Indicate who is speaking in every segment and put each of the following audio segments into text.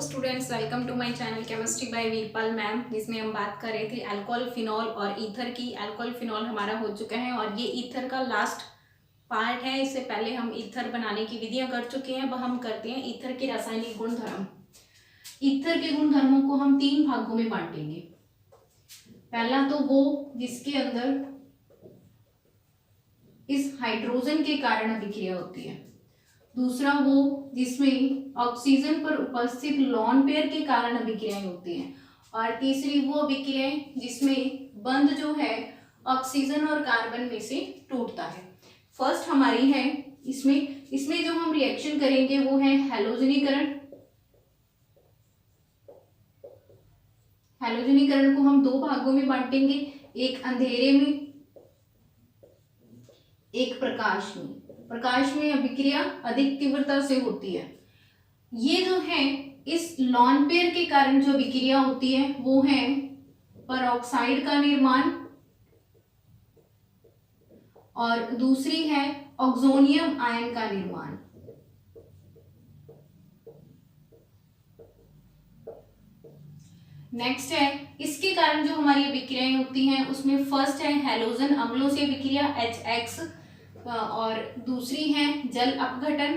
Speaker 1: Students, welcome to my channel chemistry by Veerpal ma'am, जिसमें हम बात कर रहे थे अल्कोहल फिनॉल और ईथर की। अल्कोहल फिनॉल हमारा हो चुका है और ये ईथर का लास्ट पार्ट है। इससे पहले हम ईथर बनाने की विधियां कर चुके हैं। अब हम करते हैं ईथर के रासायनिक गुणधर्म। ईथर के गुणधर्मों को हम 3 भागों में बांटेंगे। पहला तो वो जिसके अंदर इस हाइड्रोजन के कारण अभिक्रिया होती है। दूसरा वो जिसमें ऑक्सीजन पर उपस्थित लोन पेयर के कारण अभिक्रियाएं होती हैं। और तीसरी वो अभिक्रियाएं जिसमें बंध जो है ऑक्सीजन और कार्बन में से टूटता है। फर्स्ट हमारी है इसमें जो हम रिएक्शन करेंगे वो है हैलोजनीकरण। हैलोजनीकरण को हम 2 भागों में बांटेंगे, एक अंधेरे में, एक प्रकाश में। प्रकाश में अभिक्रिया अधिक तीव्रता से होती है। ये जो है इस लॉन पेयर के कारण जो अभिक्रिया होती है वो है परऑक्साइड का निर्माण और दूसरी है ऑक्सोनियम आयन का निर्माण। नेक्स्ट है इसके कारण जो हमारी अभिक्रियाएं होती हैं उसमें फर्स्ट है हैलोजन अम्लों से अभिक्रिया HX और दूसरी है जल अपघटन।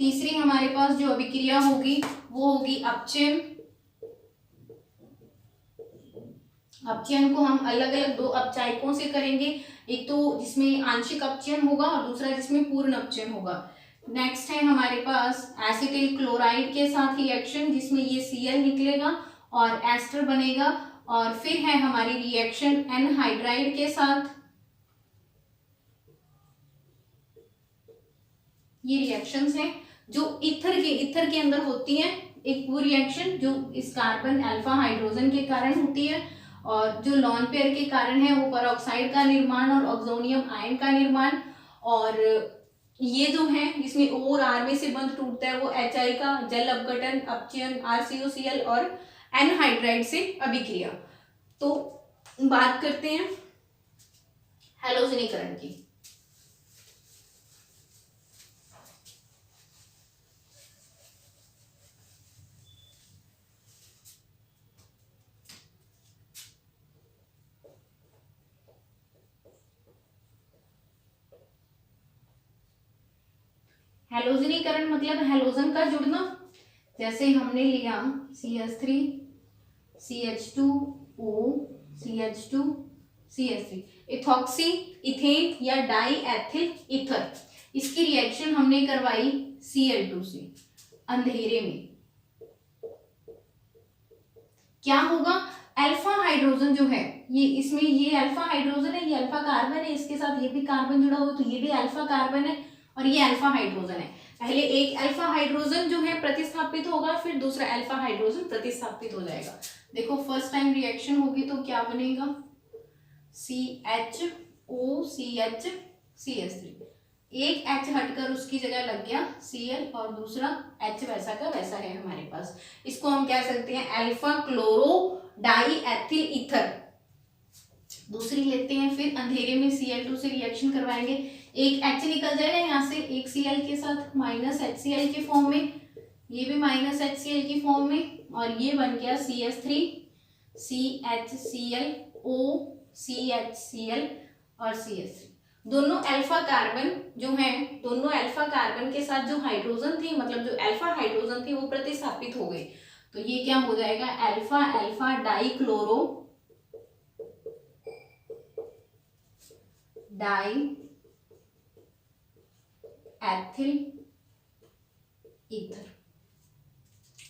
Speaker 1: तीसरी हमारे पास जो अभिक्रिया होगी वो होगी अपचयन। अपचयन को हम अलग अलग 2 अपचायकों से करेंगे, एक तो जिसमें आंशिक अपचयन होगा और दूसरा जिसमें पूर्ण अपचयन होगा। नेक्स्ट है हमारे पास एसिटिल क्लोराइड के साथ रिएक्शन, जिसमें ये Cl निकलेगा और एस्टर बनेगा। और फिर है हमारी रिएक्शन एनहाइड्राइड के साथ। ये रिएक्शंस हैं जो ईथर के अंदर होती हैं। एक वो रिएक्शन जो इस कार्बन अल्फा हाइड्रोजन के कारण होती है और जो लॉन पेयर के कारण है वो परऑक्साइड का निर्माण और ऑक्सोनियम आयन का निर्माण। और ये जो है जिसमें O और R में से बंध टूटता है वो HI का जल अपघटन, अपचयन, RCOCl और एनहाइड्राइड से अभिक्रिया। तो बात करते हैं हैलोजनीकरण की। हैलोजनीकरण मतलब हैलोजन का जुड़ना। जैसे हमने लिया CH3 CH2O CH2 CH3, ethoxy ethane या डाई एथिल ईथर। इसकी रिएक्शन हमने करवाई Cl2 से अंधेरे में। क्या होगा, अल्फा हाइड्रोजन जो है ये इसमें ये अल्फा हाइड्रोजन है, ये अल्फा कार्बन है, इसके साथ ये भी कार्बन जुड़ा हुआ तो ये भी अल्फा कार्बन है और ये अल्फा हाइड्रोजन है। पहले एक अल्फा हाइड्रोजन जो है प्रतिस्थापित होगा, फिर दूसरा अल्फा हाइड्रोजन प्रतिस्थापित हो जाएगा। देखो फर्स्ट टाइम रिएक्शन होगी तो क्या बनेगा, CHO CH CH3, एक H हटकर उसकी जगह लग गया Cl और दूसरा H वैसा का वैसा है हमारे पास। इसको हम कह सकते हैं alpha chloro die ethyl ether. दूसरी लेते हैं, फिर अंधेरे में Cl2 से रिएक्शन करवाएंगे, एक H निकल जाएगा यहाँ से, एक Cl के साथ माइनस HCl के फॉर्म में, ये भी माइनस HCl की फॉर्म में, और ये बन गया CH3 CHCl O CHCl और CH3। दोनों अल्फा कार्बन जो हैं, दोनों अल्फा कार्बन के साथ जो हाइड्रोजन थे, मतलब जो अल्फा हाइड्रोजन थे वो प्रतिस्थापित हो गए। तो ये क्या हो जाएगा, alpha alpha die chloro die ethyl ether.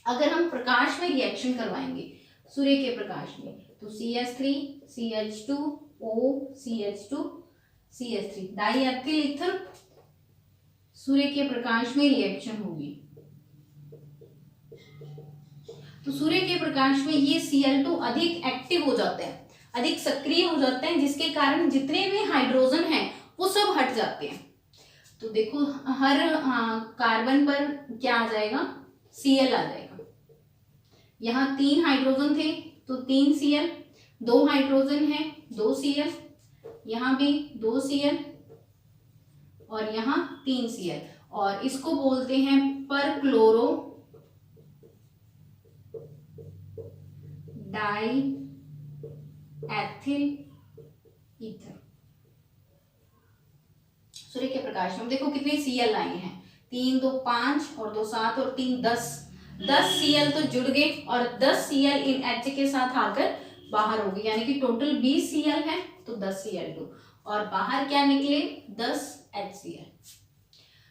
Speaker 1: अगर हम प्रकाश में रिएक्शन करवाएंगे सूर्य के प्रकाश में तो CH3 CH2O CH2 CH3 die ethyl ether सूर्य के प्रकाश में रिएक्शन होगी। तो सूर्य के प्रकाश में ये Cl2 अधिक एक्टिव हो जाते हैं, अधिक सक्रिय हो जाते हैं, जिसके कारण जितने भी हाइड्रोजन हैं वो सब हट जाते हैं। तो देखो हर कार्बन पर क्या आ जाएगा, Cl आ जाएगा। यहाँ 3 हाइड्रोजन थे तो 3 Cl, 2 हाइड्रोजन है 2 Cl, यहाँ भी 2 Cl और यहाँ 3 Cl। और इसको बोलते हैं पर क्लोरो डाई एथिल ईथर। सूर्य के प्रकाश में देखो कितने Cl आए हैं, 3 2 5 और 2 7 और 3 10 Cl तो जुड़ गए और 10 Cl इन H के साथ आकर बाहर हो गए, यानी कि टोटल 20 Cl है तो 10 Cl2 और बाहर क्या निकले 10 HCl।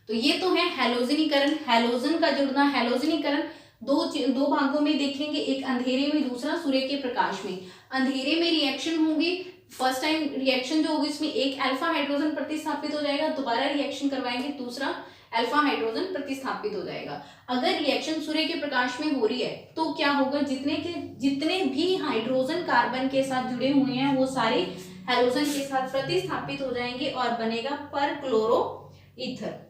Speaker 1: तो ये तो है हैलोजनीकरण, हैलोजन का जुड़ना। हैलोजनीकरण दो भागों में देखेंगे, एक अंधेरे में, दूसरा सूर्य के प्रकाश में। अंधेरे में रिएक्शन होगी, फर्स्ट टाइम रिएक्शन जो होगी इसमें एक अल्फा हाइड्रोजन प्रतिस्थापित हो जाएगा, दोबारा रिएक्शन करवाएंगे दूसरा अल्फा हाइड्रोजन प्रतिस्थापित हो जाएगा। अगर रिएक्शन सूर्य के प्रकाश में हो रही है तो क्या होगा, जितने भी हाइड्रोजन कार्बन के साथ जुड़े हुए हैं वो सारे हैलोजन के साथ प्रतिस्थापित हो जाएंगे और बनेगा पर क्लोरो ईथर।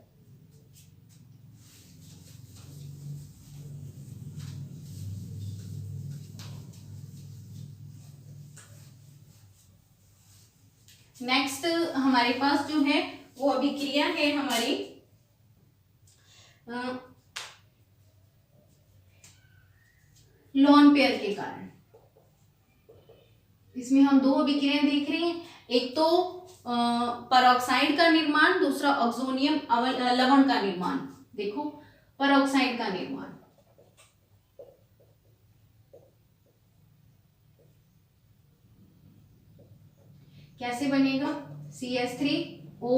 Speaker 1: नेक्स्ट हमारे पास जो है वो अभिक्रिया है हमारी लोन पेयर के कारण। इसमें हम दो अभिक्रियाएं देख रहे हैं, एक तो परऑक्साइड का निर्माण, दूसरा ऑक्सोनियम लवण का निर्माण। देखो परऑक्साइड का निर्माण, कैसे बनेगा, CH3O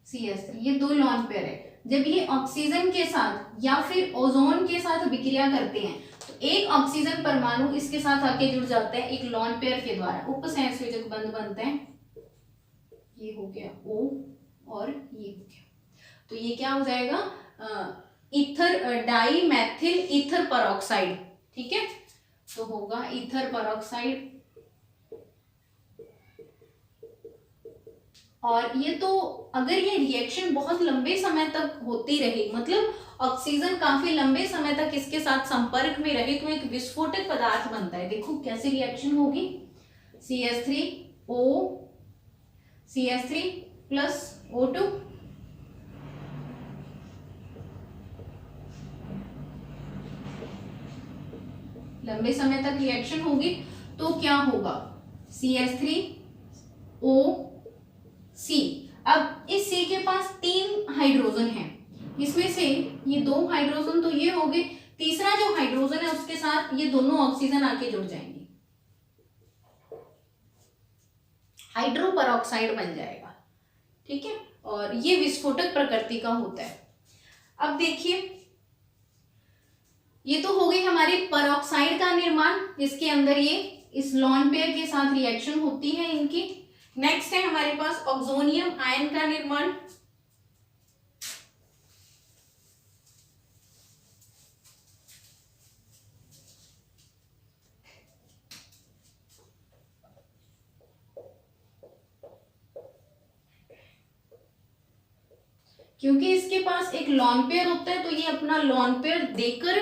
Speaker 1: CH3, ये दो लॉन पेयर है। जब ये ऑक्सीजन के साथ या फिर ओजोन के साथ अभिक्रिया करते हैं तो एक ऑक्सीजन परमाणु इसके साथ आके जुड़ जाता है एक लॉन पेयर के द्वारा, उपसहसयोजक बंध बनते हैं। ये हो गया O और ये हो गया, तो ये क्या हो जाएगा, ether dimethyl ether peroxide. ठीक है, तो होगा ईथर परऑक्साइड। और ये तो अगर ये रिएक्शन बहुत लंबे समय तक होती रही, मतलब ऑक्सीजन काफी लंबे समय तक इसके साथ संपर्क में रहे तो एक विस्फोटक पदार्थ बनता है। देखो कैसे रिएक्शन होगी, CH3O CH3 प्लस O2, लंबे समय तक रिएक्शन होगी तो क्या होगा, CH3O C। अब इस C के पास 3 हाइड्रोजन है, इसमें से ये 2 हाइड्रोजन तो ये हो गए, तीसरा जो हाइड्रोजन है उसके साथ ये दोनों ऑक्सीजन आके जुड़ जाएंगे, हाइड्रो परऑक्साइड बन जाएगा। ठीक है, और ये विस्फोटक प्रकृति का होता है। अब देखिए ये तो हो गई हमारी परऑक्साइड का निर्माण, इसके अंदर ये इस लॉन पेयर के साथ रिएक्शन होती है इनकी। नेक्स्ट है हमारे पास ऑक्सोनियम आयन का निर्माण। क्योंकि इसके पास एक लॉन पेयर होता है तो ये अपना लॉन पेयर देकर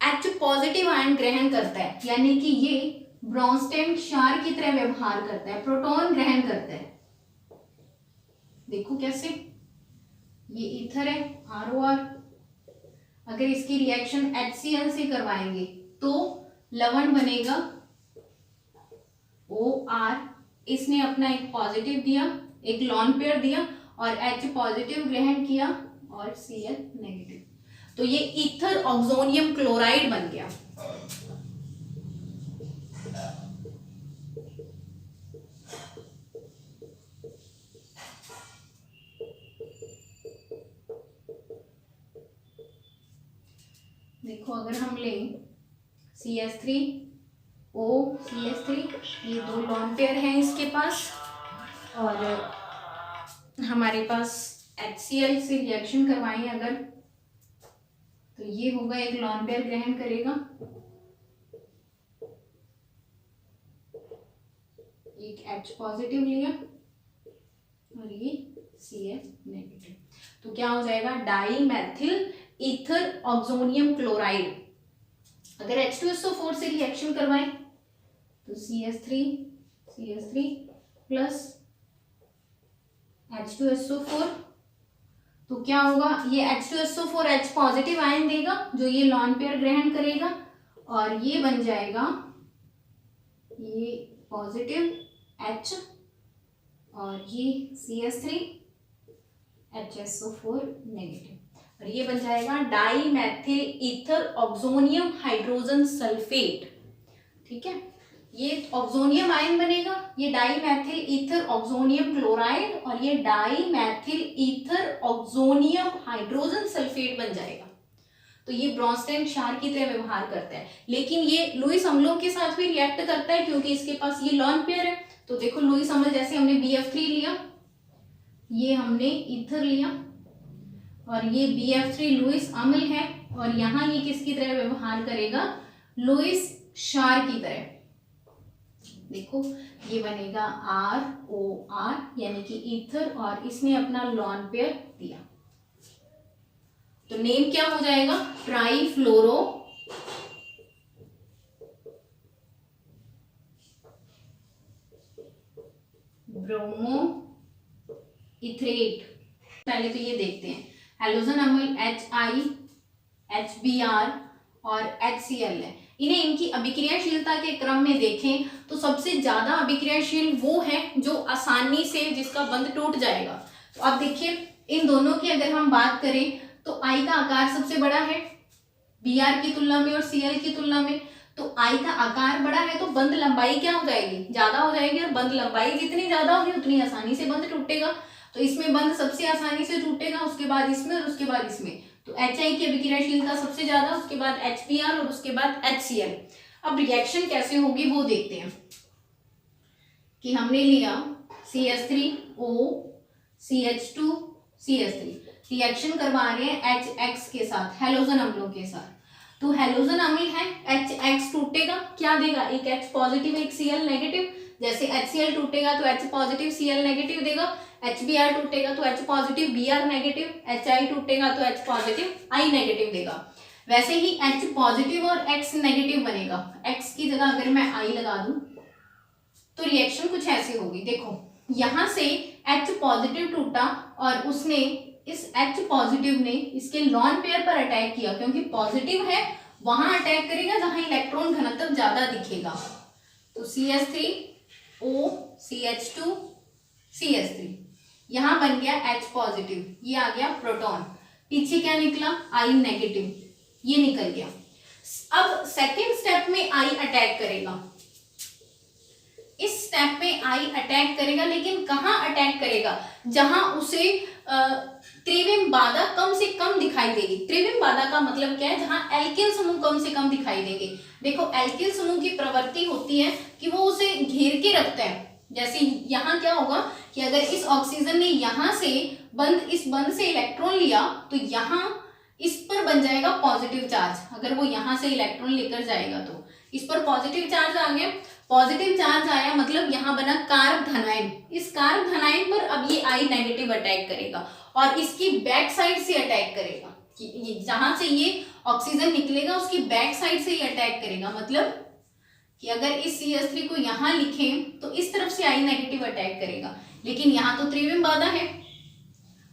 Speaker 1: H पॉजिटिव आयन ग्रहण करता है, यानी कि ये ब्रोंस्टेन क्षार की तरह व्यवहार करता है, प्रोटॉन ग्रहण करता है। देखो कैसे, ये ईथर है ROR, अगर इसकी रिएक्शन HCl से करवाएंगे तो लवण बनेगा OR, इसने अपना एक पॉजिटिव दिया, एक लॉन पेयर दिया और H पॉजिटिव ग्रहण किया और Cl नेगेटिव, तो ये ईथर ऑक्सोनियम क्लोराइड बन गया। देखो अगर हम लें CH3O CH3, ये 2 लॉन पेयर हैं इसके पास, और हमारे पास HCl से रिएक्शन करवाएं अगर, तो ये होगा एक लॉन पेयर ग्रहण करेगा, एक H पॉजिटिव लिया और ये Cl नेगेटिव, तो क्या हो जाएगा, dimethyl ether oxonium chloride. अगर H2SO4 से रिएक्शन करवाएं तो CH3 प्लस H2SO4 तो क्या होगा, ये H2SO4 H पॉजिटिव आयन देगा जो ये लॉन पेयर ग्रहण करेगा, और ये बन जाएगा ये पॉजिटिव H और ये CH3 HSO4 नेगेटिव, और ये बन जाएगा dimethyl ether oxonium hydrogen sulphate. ठीक है, ये ऑक्सोनियम आयन बनेगा, ये dimethyl ether oxonium chloride, और ये dimethyl ether oxonium hydrogen sulphate बन जाएगा। तो ये ब्रोंस्टेन क्षार की तरह व्यवहार करता है, लेकिन ये लुईस अम्लों के साथ भी रिएक्ट करता है क्योंकि इसके पास ये लॉन पेयर है। तो देखो लुईस अम्ल, जैसे हमने BF3 लिया, ये हमने ईथर लिया, और ये BF3 लुईस अम्ल है, और यहाँ ये किसकी तरह व्यवहार करेगा, लुईस क्षार की तरह। देखो ये बनेगा ROR यानी कि ईथर, और इसने अपना लॉन पेयर दिया, तो नेम क्या हो जाएगा, ट्राईफ्लोरो ब्रोमो इथरेट। पहले तो ये देखते हैं, हैलोजन अम्ल HI, HBr और HCl है। इन्हें इनकी अभिक्रियाशीलता के क्रम में देखें तो सबसे ज्यादा अभिक्रियाशील वो है जो आसानी से जिसका बंध टूट जाएगा। तो अब देखिए इन दोनों की अगर हम बात करें तो I का आकार सबसे बड़ा है Br की तुलना में और Cl की तुलना में। तो I का आकार बड़ा है तो बंध लंबाई क्या हो जाएगी, ज्यादा हो जाएगी, और बंध लंबाई जितनी ज्यादा होगी उतनी आसानी से बंध टूटेगा। तो इसमें बंध सबसे आसानी से टूटेगा, उसके बाद इसमें और उसके बाद इसमें। तो HI की अभिक्रियाशीलता सबसे ज्यादा, उसके बाद HBr और उसके बाद HCl। अब रिएक्शन कैसे होगी वो देखते हैं कि हमने लिया CH3O CH2 CH3, रिएक्शन करवा रहे हैं HX के साथ, हैलोजन अम्लों के साथ। तो हैलोजन अम्ल है, HX टूटेगा, क्या देगा, एक H पॉजिटिव एक Cl नेगेटिव। जैसे HCl टूटेगा तो H पॉजिटिव Cl नेगेटिव देगा, HBr टूटेगा तो H positive Br negative, HI टूटेगा तो H पॉजिटिव I नेगेटिव देगा। वैसे ही H पॉजिटिव और X नेगेटिव बनेगा, X की जगह अगर मैं I लगा दूं तो रिएक्शन कुछ ऐसी होगी। देखो यहां से H पॉजिटिव टूटा और उसने इस H पॉजिटिव ने इसके लॉन पेयर पर अटैक किया, क्योंकि पॉजिटिव है वहां अटैक करेगा जहां इलेक्ट्रॉन घनत्व ज्यादा दिखेगा। तो CH3O CH2 CH3, यहां बन गया H पॉजिटिव, ये आ गया प्रोटॉन, पीछे क्या निकला I नेगेटिव, ये निकल गया। अब सेकेंड स्टेप में I अटैक करेगा, इस स्टेप में I अटैक करेगा, लेकिन कहां अटैक करेगा, जहां उसे त्रिविम बाधा कम से कम दिखाई देगी। त्रिविम बाधा का मतलब क्या है, जहां एल्किल समूह कम से कम दिखाई देंगे। देखो एल्किल समूह की प्रवृत्ति होती है कि वो उसे घेर के रखते हैं। जैसे यहाँ क्या होगा कि अगर इस ऑक्सीजन ने यहाँ से इस बंध से इलेक्ट्रॉन लिया तो यहाँ इस पर बन जाएगा पॉजिटिव चार्ज। अगर वो यहाँ से इलेक्ट्रॉन लेकर जाएगा तो इस पर पॉजिटिव चार्ज आ गया। पॉजिटिव चार्ज आया मतलब यहाँ बना कार्ब धनायन। इस कार्ब धनायन पर अब ये I नेगेटिव अटैक करेगा और इसकी बैक साइड से अटैक करेगा। जहां से ये ऑक्सीजन निकलेगा उसकी बैक साइड से ये अटैक करेगा। मतलब कि अगर इस CH3 को यहाँ लिखें तो इस तरफ से I नेगेटिव अटैक करेगा, लेकिन यहाँ तो त्रिविम बाधा है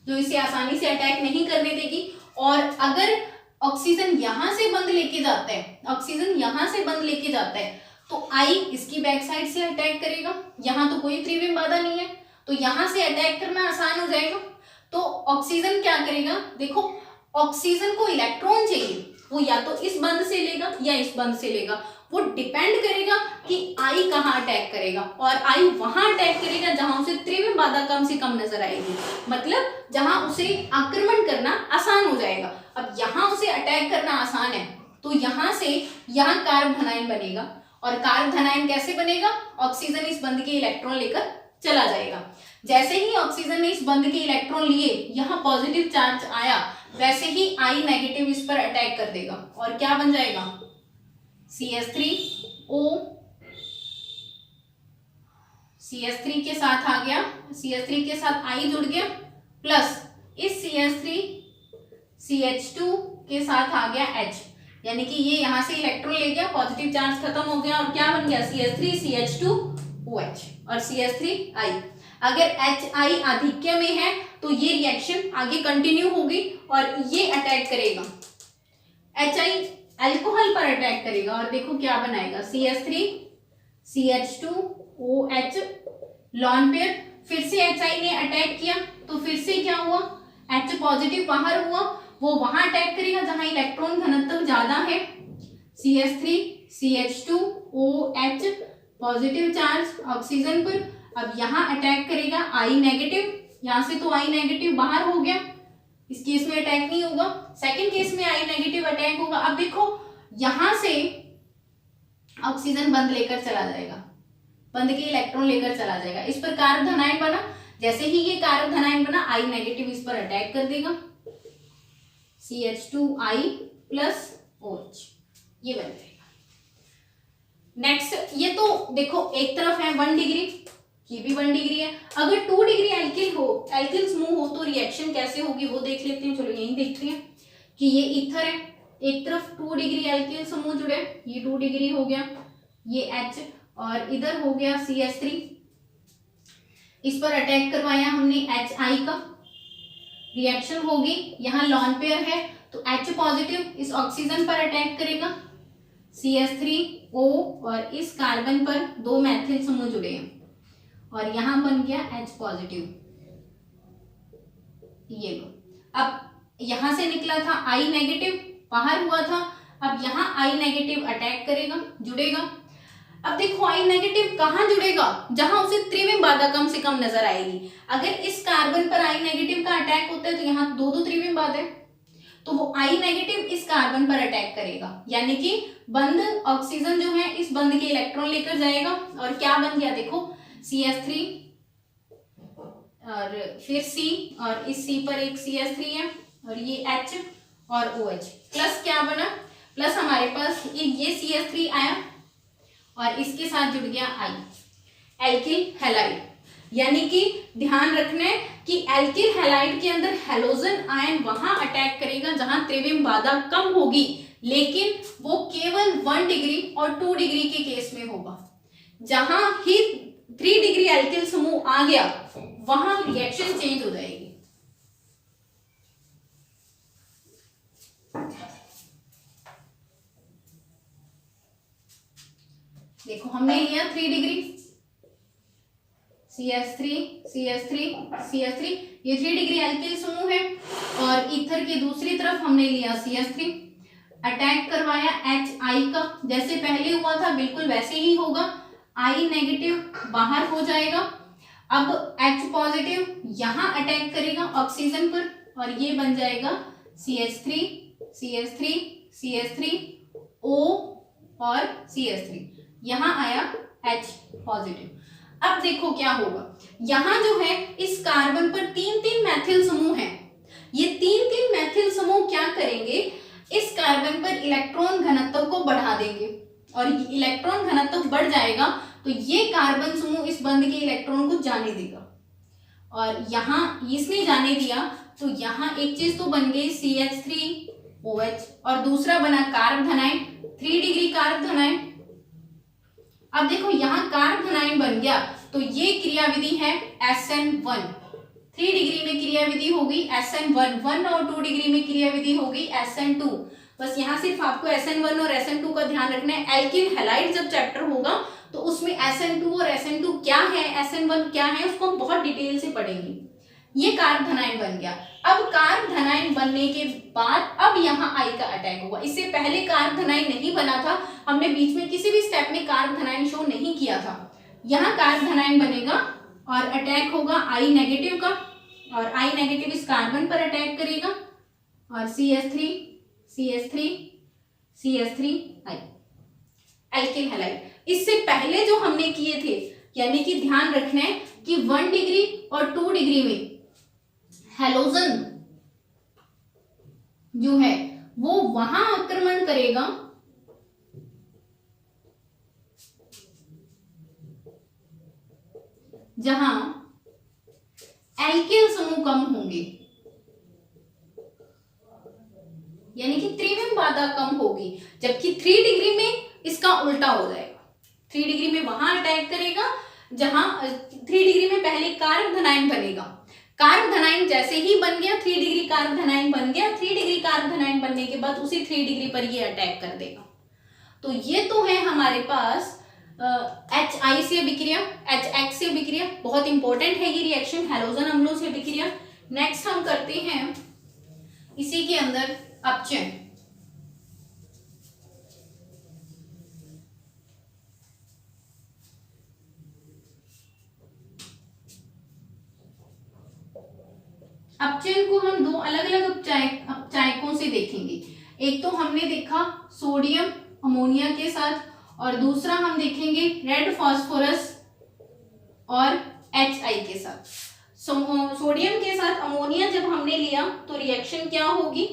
Speaker 1: जो इसे आसानी से अटैक नहीं करने देगी। और अगर ऑक्सीजन यहाँ से बंध लेके जाता है, ऑक्सीजन यहाँ से बंध लेके जाता है तो I इसकी बैक साइड से अटैक करेगा। यहाँ तो कोई त्रिविम बाधा नहीं है तो यहाँ से अटैक करना आसान हो जाएगा। तो ऑक्सीजन क्या करेगा, देखो ऑक्सीजन को इलेक्ट्रॉन चाहिए, वो या तो इस बंध से लेगा या इस बंध से लेगा। वो डिपेंड करेगा कि I कहाँ अटैक करेगा, और I वहां अटैक करेगा जहां उसे त्रिविम बाधा कम से कम नजर आएगी, मतलब जहां उसे आक्रमण करना आसान हो जाएगा। अब यहाँ उसे अटैक करना आसान है तो यहाँ से यहाँ कार्ब धनायन बनेगा। और कार्ब धनायन कैसे बनेगा, ऑक्सीजन इस बंध के इलेक्ट्रॉन लेकर चला जाएगा। जैसे ही ऑक्सीजन ने इस बंध के इलेक्ट्रॉन लिए, यहाँ पॉजिटिव चार्ज आया, वैसे ही I नेगेटिव इस पर अटैक कर देगा और क्या बन जाएगा, CH3O CH3 के साथ आ गया, CH3 के साथ I जुड़ गया, प्लस इस CH3 CH2 के साथ आ गया H, यानी कि ये यहाँ से इलेक्ट्रॉन ले गया, पॉजिटिव चार्ज खत्म हो गया और क्या बन गया CH3 CH2 OH और CH3 I। अगर HI आधिक्य में है तो ये रिएक्शन आगे कंटिन्यू होगी और ये अटैक करेगा, HI अल्कोहल पर अटैक करेगा और देखो क्या बनाएगा, CH3 CH2 OH lone pair. फिर से HI ने अटैक किया तो फिर से क्या हुआ, H पॉजिटिव बाहर हुआ, वो वहां अटैक करेगा जहां इलेक्ट्रॉन घनत्व ज्यादा है, CH3 CH2 OH positive charge oxygen पर। अब यहाँ अटैक करेगा I नेगेटिव, यहाँ से तो I नेगेटिव बाहर हो गया, इस केस में अटैक नहीं होगा, सेकंड केस में I नेगेटिव अटैक होगा। अब देखो यहां से ऑक्सीजन बंद लेकर चला जाएगा, बंद के इलेक्ट्रॉन लेकर चला जाएगा, इस पर कारक धनायन बना। जैसे ही ये कारक धनायन बना I नेगेटिव इस पर अटैक कर देगा, CH2I प्लस OH ये बन जाएगा। नेक्स्ट ये तो देखो एक तरफ है 1 डिग्री, ये भी 1 डिग्री है। अगर 2 डिग्री एल्किल हो, एल्किल समूह हो तो रिएक्शन कैसे होगी वो देख लेते हैं। चलो यही देखते हैं कि ये ईथर है, एक तरफ 2 डिग्री एल्किल समूह जुड़े, ये 2 डिग्री हो गया, ये H और इधर हो गया CH3, इस पर अटैक करवाया हमने HI का, रिएक्शन होगी, यहाँ लॉन पेयर है तो H पॉजिटिव इस ऑक्सीजन पर अटैक करेगा, CH3O और इस कार्बन पर 2 मैथिल समूह जुड़े हैं और यहां बन गया H पॉजिटिव, ये लो। अब यहां से निकला था I नेगेटिव, बाहर हुआ था, अब यहाँ I नेगेटिव अटैक करेगा, जुड़ेगा। अब देखो I नेगेटिव कहाँ जुड़ेगा, जहां उसे त्रिविम बाधा कम से कम नजर आएगी। अगर इस कार्बन पर I नेगेटिव का अटैक होता है तो यहाँ 2 त्रिविम बाधा है, तो वो I नेगेटिव इस कार्बन पर अटैक करेगा, यानी कि बंद ऑक्सीजन जो है इस बंद के इलेक्ट्रॉन लेकर जाएगा और क्या बन गया देखो, CH3 और फिर C और इस C पर एक CH3 है और ये H और OH प्लस क्या बना, प्लस हमारे पास ये CH3 आया और इसके साथ जुड़ गया I, एल्किल हैलाइड। यानी कि ध्यान रखना है कि एल्किल हैलाइड के अंदर हैलोजन आयन वहां अटैक करेगा जहां त्रिविम बाधा कम होगी, लेकिन वो केवल 1 डिग्री और 2 डिग्री के केस में होगा। जहां ही 3 डिग्री एल्किल समूह आ गया वहां रिएक्शन चेंज हो जाएगी। देखो हमने लिया 3 डिग्री, CH3 CH3 CH3, ये 3 डिग्री एल्किल समूह है और ईथर की दूसरी तरफ हमने लिया CH3, अटैक करवाया HI का, जैसे पहले हुआ था बिल्कुल वैसे ही होगा, I नेगेटिव बाहर हो जाएगा। अब H पॉजिटिव यहाँ अटैक करेगा ऑक्सीजन पर और ये बन जाएगा CH3 CH3 CH3 O और CH3, यहाँ आया H पॉजिटिव। अब देखो क्या होगा, यहाँ जो है इस कार्बन पर 3 मैथिल समूह हैं, ये 3 मैथिल समूह क्या करेंगे, इस कार्बन पर इलेक्ट्रॉन घनत्व को बढ़ा देंगे और इलेक्ट्रॉन घनत्व बढ़ जाएगा तो ये कार्बन समूह इस बंद के इलेक्ट्रॉन को जाने देगा और यहाँ इसने जाने दिया तो यहाँ एक चीज तो बन गई CH3OH और दूसरा बना कारक धनायन, 3 डिग्री कारक धनायन। अब देखो यहाँ कारक धनायन बन गया तो ये क्रियाविधि है SN1, 3 डिग्री में क्रियाविधि होगी SN1, 1 और 2 डिग्री में क्रियाविधि होगी SN2। बस यहाँ सिर्फ आपको SN1 और SN2 का ध्यान रखना है। एल्किल हैलाइड जब चैप्टर होगा तो उसमें SN2 और SN2 क्या है, SN1 क्या है, उसको हम बहुत डिटेल से पढ़ेंगे। ये कारक धनायन बन गया। अब कारक धनायन बनने के बाद अब यहाँ I का अटैक होगा, इससे पहले कारक धनायन नहीं बना था, हमने बीच में किसी भी स्टेप में कारक धनायन शो नहीं किया था। यहाँ कारक धनायन बनेगा और अटैक होगा I नेगेटिव का और I नेगेटिव इस कार्बन पर अटैक करेगा और CH3 CH3 CH3 I, alkyl halide. इससे पहले जो हमने किए थे, यानी कि ध्यान रखना है कि 1 डिग्री और 2 डिग्री में हैलोजन जो है वो वहां आक्रमण करेगा जहां एल्किल समूह कम होंगे, यानी कि त्रिविम बाधा कम होगी, जबकि 3 डिग्री में इसका उल्टा हो जाएगा। 3 डिग्री में वहां अटैक करेगा जहां 3 डिग्री में पहले कार्ब धनायन बनेगा, कार्ब धनायन जैसे ही बन गया 3 डिग्री कार्ब धनायन बन गया, 3 डिग्री कार्ब धनायन बनने के बाद उसी 3 डिग्री पर ये अटैक कर देगा। तो ये तो है हमारे पास HI से अभिक्रिया, HX से अभिक्रिया, बहुत इंपॉर्टेंट है ये रिएक्शन, हैलोजन अम्लों से अभिक्रिया। नेक्स्ट हम करते हैं इसी के अंदर अपचयन। अपचयन को हम दो अलग अलग अपचायकों से देखेंगे। एक तो हमने देखा सोडियम अमोनिया के साथ, और दूसरा हम देखेंगे रेड फास्फोरस और HI के साथ। सोडियम के साथ अमोनिया जब हमने लिया तो रिएक्शन क्या होगी,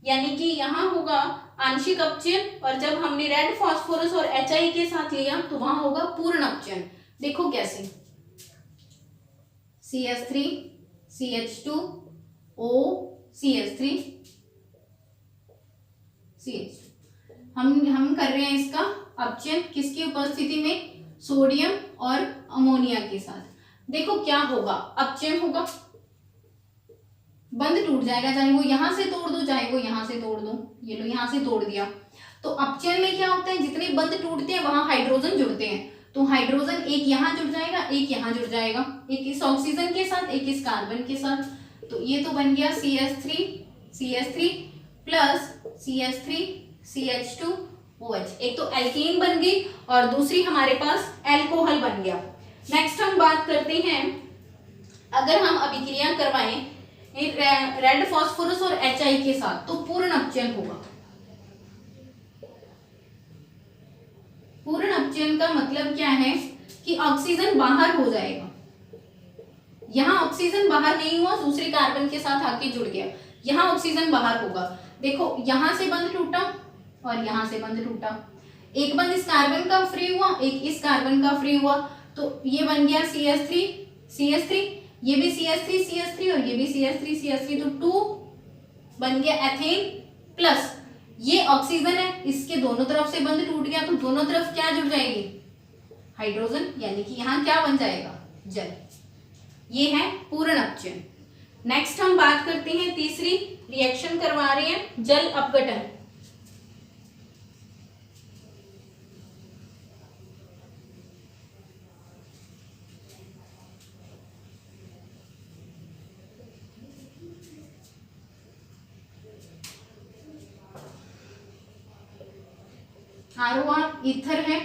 Speaker 1: यानी कि यहाँ होगा आंशिक अपचयन, और जब हमने रेड फास्फोरस और HI के साथ लिया तो वहां होगा पूर्ण अपचयन। देखो कैसे, CH3 CH2 O CH3 CH2, हम कर रहे हैं इसका अपचयन किसकी उपस्थिति में, सोडियम और अमोनिया के साथ। देखो क्या होगा, अपचयन होगा, बंध टूट जाएगा, चाहे वो यहां से तोड़ दो चाहे वो यहां से तोड़ दो, ये लो यहां से तोड़ दिया। तो अपचयन में क्या होता है, जितने बंध टूटते हैं वहां हाइड्रोजन जुड़ते हैं, तो हाइड्रोजन एक यहां जुड़ जाएगा एक यहां जुड़ जाएगा, एक इस ऑक्सीजन के साथ एक इस कार्बन के साथ। तो ये तो बन गया CH3 plus CH3 CH2 OH, एक तो एल्कीन बन गई और दूसरी हमारे पास एल्कोहल बन गया। नेक्स्ट हम बात करते हैं, अगर हम अभिक्रिया करवाएं रेड फास्फोरस और HI के साथ तो पूर्ण अपचयन होगा। पूर्ण अपचयन का मतलब क्या है कि ऑक्सीजन बाहर हो जाएगा, यहां ऑक्सीजन बाहर नहीं हुआ, दूसरे कार्बन के साथ आके जुड़ गया, यहां ऑक्सीजन बाहर होगा। देखो यहां से बंध टूटा और यहां से बंध टूटा, एक बंध इस कार्बन का फ्री हुआ एक इस कार्बन का फ्री हुआ, तो ये बन गया CH3 ये भी CH3 और ये भी CH3 तो 2 बन गया एथेन, प्लस ये ऑक्सीजन है, इसके दोनों तरफ से बंध टूट गया तो दोनों तरफ क्या जुड़ जाएगी, हाइड्रोजन, यानी कि यहां क्या बन जाएगा, जल। ये है पूर्ण अपचयन। नेक्स्ट हम बात करते हैं तीसरी रिएक्शन करवा रहे हैं जल अपघटन। ROR ईथर है,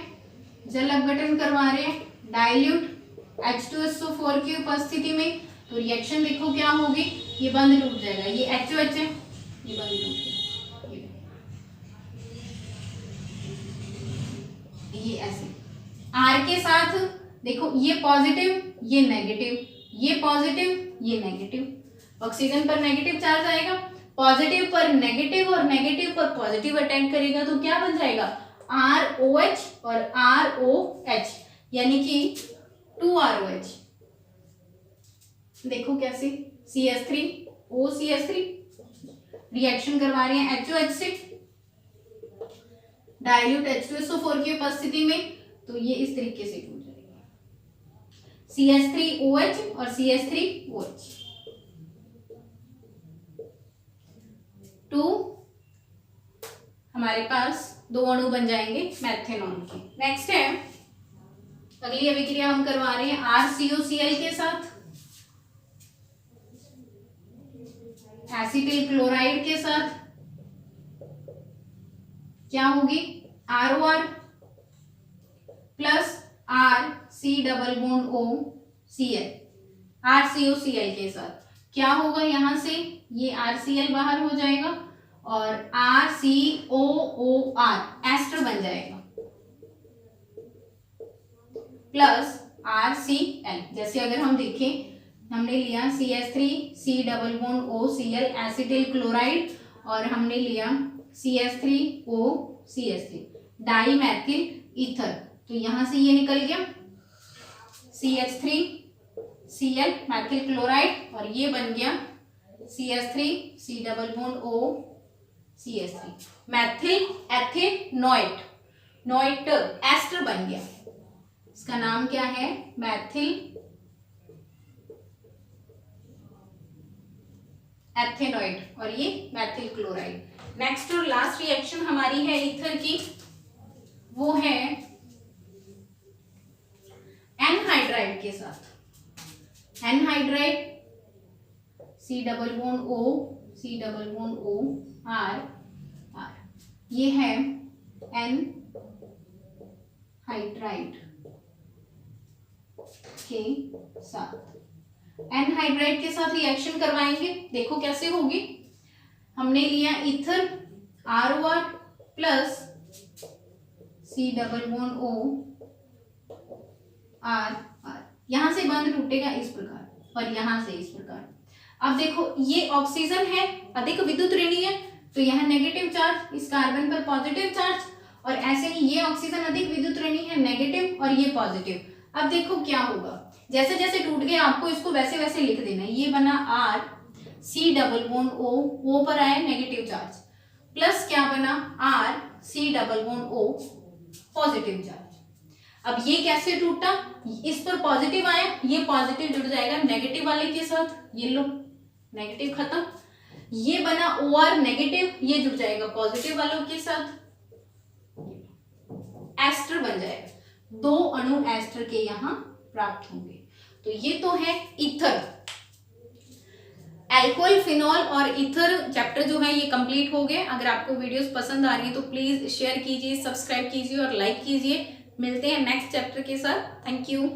Speaker 1: जल अपघटन करवा रहे हैं डाइल्यूट H2SO4 की उपस्थिति में, तो रिएक्शन देखो क्या होगी, ये बंध टूट जाएगा, ये HOH है, ये बंध टूट गया, ये ऐसे R के साथ देखो ये पॉजिटिव ये नेगेटिव, ये पॉजिटिव ये नेगेटिव, ऑक्सीजन पर नेगेटिव चार्ज आएगा, पॉजिटिव पर नेगेटिव और नेगेटिव पर पॉजिटिव अटैक करेगा, तो क्या बन जाएगा ROH और ROH, यानी कि 2ROH। देखो कैसे, CH3 OCH3 रिएक्शन करवा रहे हैं HOH से डाइल्यूट H2SO4 की उपस्थिति में, तो ये इस तरीके से टूट जाएगा, CH3OH और CH3OH 2 हमारे पास 2 अणु बन जाएंगे मेथेनॉन के। नेक्स्ट है अगली अभिक्रिया हम करवा रहे हैं RCOCl के साथ एसिटिल क्लोराइड के साथ, क्या होगी ROR plus RC double bond OCl, RCOCl के साथ क्या होगा, यहां से ये RCl बाहर हो जाएगा और RCOOR एस्टर बन जाएगा प्लस RCl। जैसे अगर हम देखें, हमने लिया CH3C double bond OCl acetyl chloride और हमने लिया CH3OCH3 डाईमेथिल ईथर, तो यहां से ये निकल गया CH3Cl मैथिल क्लोराइड और ये बन गया CH3C double bond OCH3 methyl ethanoate ester बन गया इसका नाम क्या है, मैथिल एथेनॉइड और ये मैथिल क्लोराइड। नेक्स्ट और लास्ट रिएक्शन हमारी है ईथर की, वो है एनहाइड्राइड के साथ। Anhydride C double bond O, C double bond O R R, ये है एनहाइड्राइड के साथ। एनहाइड्राइड के साथ रिएक्शन करवाएंगे, देखो कैसे होगी। हमने लिया ether ROR plus C double bond O R R, यहां से बंध टूटेगा इस प्रकार और यहां से इस प्रकार। अब देखो ये ऑक्सीजन है, अधिक विद्युत ऋणी है, तो यह नेगेटिव चार्ज, इस कार्बन पर पॉजिटिव चार्ज, और ऐसे ही ये ऑक्सीजन अधिक विद्युत ऋणी है, नेगेटिव, और ये पॉजिटिव। अब देखो क्या होगा, जैसे जैसे टूट गया आपको इसको वैसे वैसे लिख देना है। ये बना R C double bond O पर आया नेगेटिव चार्ज, प्लस क्या बना R C double bond O positive charge. अब ये कैसे टूटा, इस पर पॉजिटिव आया, ये पॉजिटिव जुड़ जाएगा नेगेटिव वाले के साथ, ये लो नेगेटिव खत्म। ये बना OR नेगेटिव, ये जुड़ जाएगा पॉजिटिव वालों के साथ, एस्टर बन जाएगा, 2 अणु एस्टर के यहां प्राप्त होंगे। तो ये तो है ईथर। अल्कोहल, फिनॉल और ईथर चैप्टर जो है ये कंप्लीट हो गए। अगर आपको वीडियोस पसंद आ रही है तो प्लीज शेयर कीजिए, सब्सक्राइब कीजिए और लाइक कीजिए। मिलते हैं नेक्स्ट चैप्टर के साथ। Thank you.